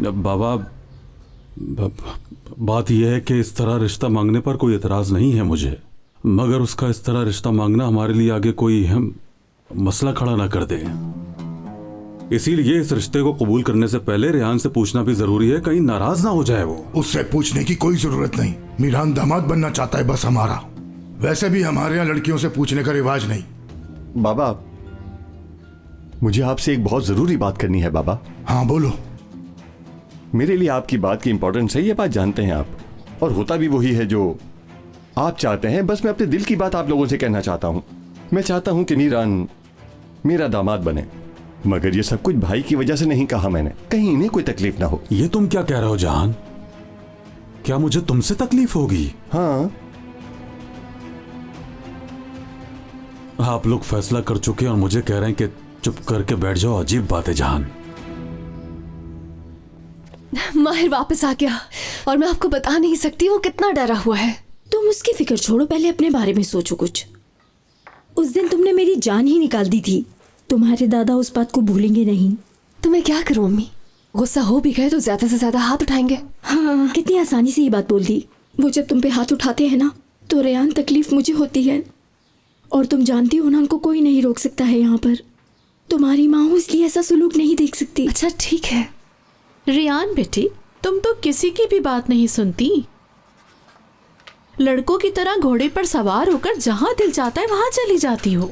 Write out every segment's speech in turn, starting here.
बाबा, बात यह है कि इस तरह रिश्ता मांगने पर कोई एतराज़ नहीं है मुझे, मगर उसका इस तरह रिश्ता मांगना हमारे लिए आगे कोई हम मसला खड़ा ना कर दे। इसीलिए इस रिश्ते को कबूल करने से पहले रेहान से पूछना भी जरूरी है, कहीं नाराज ना हो जाए वो। उससे पूछने की कोई जरूरत नहीं। मीरान दामाद बनना चाहता है बस हमारा। वैसे भी हमारे यहाँ लड़कियों से पूछने का रिवाज नहीं। बाबा, मुझे आपसे एक बहुत जरूरी बात करनी है बाबा। हाँ बोलो। मेरे लिए आपकी बात की इंपॉर्टेंस है, ये बात जानते हैं आप, और होता भी वही है जो आप चाहते हैं। बस मैं अपने दिल की बात आप लोगों से कहना चाहता हूं। मैं चाहता हूं कि मीरान मेरा दामाद बने, मगर ये सब कुछ भाई की वजह से नहीं कहा मैंने, कहीं इन्हें कोई तकलीफ ना हो। ये तुम क्या कह रहे हो जहान? क्या मुझे तुमसे तकलीफ होगी? हाँ, आप लोग फैसला कर चुके हैं और मुझे कह रहे हैं कि चुप करके बैठ जाओ। अजीब बात है जहान। माहिर वापस आ गया और मैं आपको बता नहीं सकती वो कितना डरा हुआ है। तुम उसकी फिक्र छोड़ो, पहले अपने बारे में सोचो कुछ। उस दिन तुमने मेरी जान ही निकाल दी थी। तुम्हारे दादा उस बात को भूलेंगे नहीं। तो मैं क्या करूं अम्मी? गुस्सा हो भी गए तो ज्यादा से ज्यादा हाथ उठाएंगे। हाँ, कितनी आसानी से ये बात बोल दी। वो जब तुम पे हाथ उठाते हैं ना तो रेहान तकलीफ मुझे होती है, और तुम जानती हो ना उनको कोई नहीं रोक सकता है यहाँ पर। तुम्हारी माँ हो इसलिए ऐसा सुलूक नहीं देख सकती। अच्छा ठीक है। रियान बेटी, तुम तो किसी की भी बात नहीं सुनती। लड़कों की तरह घोड़े पर सवार होकर जहां दिल चाहता है वहां चली जाती हो।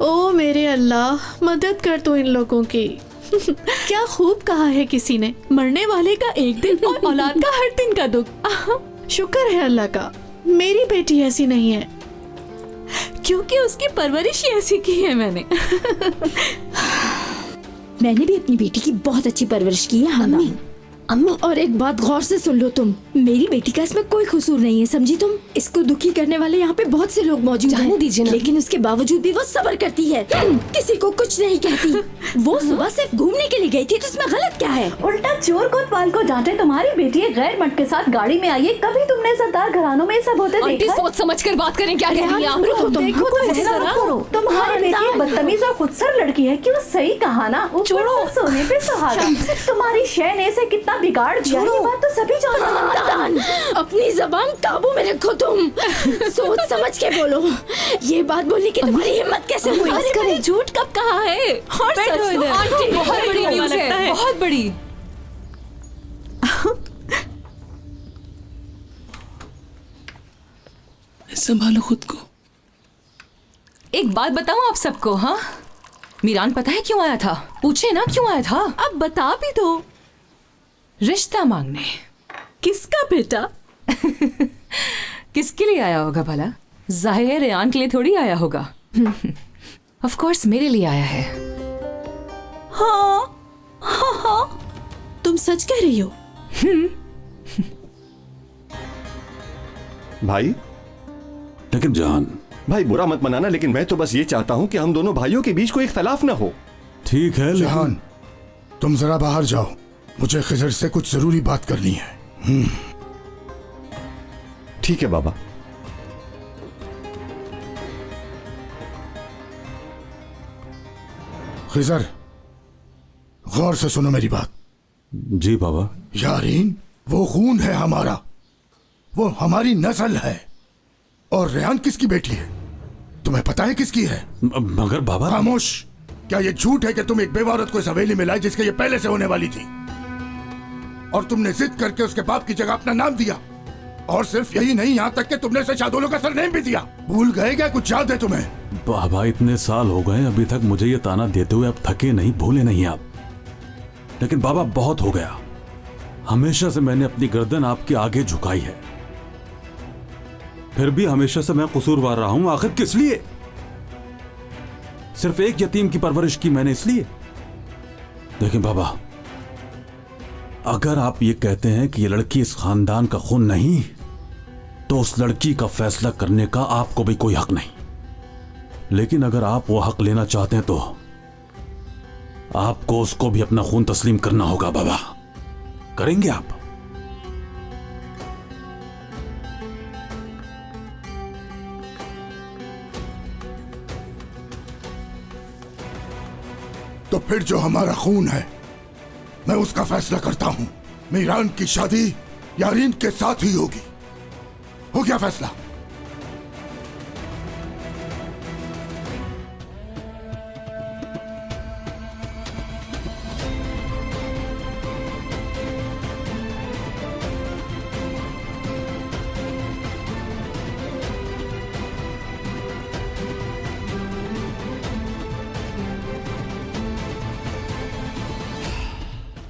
ओ मेरे अल्लाह, मदद कर तू इन लोगों की। क्या खूब कहा है किसी ने, मरने वाले का एक दिन और औलाद का हर दिन का दुख। शुक्र है अल्लाह का मेरी बेटी ऐसी नहीं है, क्योंकि उसकी परवरिश ही ऐसी की है मैंने। मैंने भी अपनी बेटी की बहुत अच्छी परवरिश की है। हाँ अम्मी, अम्मी और एक बात गौर से सुन लो तुम, मेरी बेटी का इसमें कोई कसूर नहीं है, समझी तुम? इसको दुखी करने वाले यहाँ पे बहुत से लोग मौजूद हैं। जाने दीजिए ना। लेकिन उसके बावजूद भी वो सब्र करती है, किसी को कुछ नहीं कहती। वो सुबह सिर्फ घूमने के लिए गई थी, तो इसमें गलत क्या है? उल्टा चोर कोतवाल को डांटे। तुम्हारी बेटी एक गैर मर्द के साथ गाड़ी में आई है। कभी तुमने सरदार घरानों में सब होते आंटी देखा? सोच समझ कर बात करें। क्या कह रही हैं आप? देखो तुम, देखो तो ऐसा ऐसा मत मत करो। तुम्हारी बेटी एक बदतमीज और खुदसर लड़की है। क्यों? सही कहा ना, छोड़ो सोने पे सुहागा। तुम्हारी शहने से कितना बिगाड़ दिया, ये बात तो सभी जानते हैं। अपनी जबान काबू में रखो तुम। सोच समझ के बोलो। ये बात बोलने की तुम्हारी हिम्मत कैसे हुई? बस करें। झूठ कब कहा है? और बैठो सच तो इधर। आंटी बहुत बड़ी न्यूज़ लगता है, बहुत बड़ी। संभालो खुद को। एक बात बताऊं आप सबको? हाँ, मीरान पता है क्यों आया था? पूछे ना क्यों आया था? अब बता भी दो। रिश्ता मांगने। किसका बेटा? किसके लिए आया होगा भला? जाहिर है रेहान के लिए थोड़ी आया होगा। ऑफ कोर्स मेरे लिए आया है। हाँ हाँ हाँ, तुम सच कह रही हो? भाई। लेकिन जान, भाई बुरा मत मनाना, लेकिन मैं तो बस ये चाहता हूं कि हम दोनों भाइयों के बीच कोई इख्तलाफ ना हो। ठीक है जहान, तुम जरा बाहर जाओ, मुझे खिजर से कुछ जरूरी बात करनी है। ठीक है बाबा। खिजर, गौर से सुनो मेरी बात। जी बाबा। यारीन, वो खून है हमारा, वो हमारी नस्ल है। और रेहान किसकी बेटी है? तुम्हें पता है किसकी है? मगर बाबा। खामोश। क्या ये झूठ है कि तुम एक बेवा औरत को इस हवेली में लाए जिसके ये पहले से होने वाली थी, और तुमने जिद करके उसके बाप की जगह अपना नाम दिया? और सिर्फ यही नहीं, यहाँ तक कि तुमने उसे शादोलों का सरनेम भी दिया। भूल गए क्या? कुछ याद है तुम्हें? बाबा, इतने साल हो गए अभी तक मुझे ये ताना देते हुए, अब थके नहीं, भूले नहीं आप। लेकिन बाबा बहुत हो गया। हमेशा से मैंने अपनी गर्दन आपके आगे झुकाई है, फिर भी हमेशा से मैं कसूरवार रहा हूं। आखिर किस लिए? सिर्फ एक यतीम की परवरिश की मैंने, इसलिए। देखिए बाबा, अगर आप ये कहते हैं कि ये लड़की इस खानदान का खून नहीं, तो उस लड़की का फैसला करने का आपको भी कोई हक नहीं। लेकिन अगर आप वो हक लेना चाहते हैं तो आपको उसको भी अपना खून तस्लीम करना होगा। बाबा, करेंगे आप? तो फिर जो हमारा खून है मैं उसका फैसला करता हूं। मीरान की शादी यारीन के साथ ही होगी। हो गया फैसला।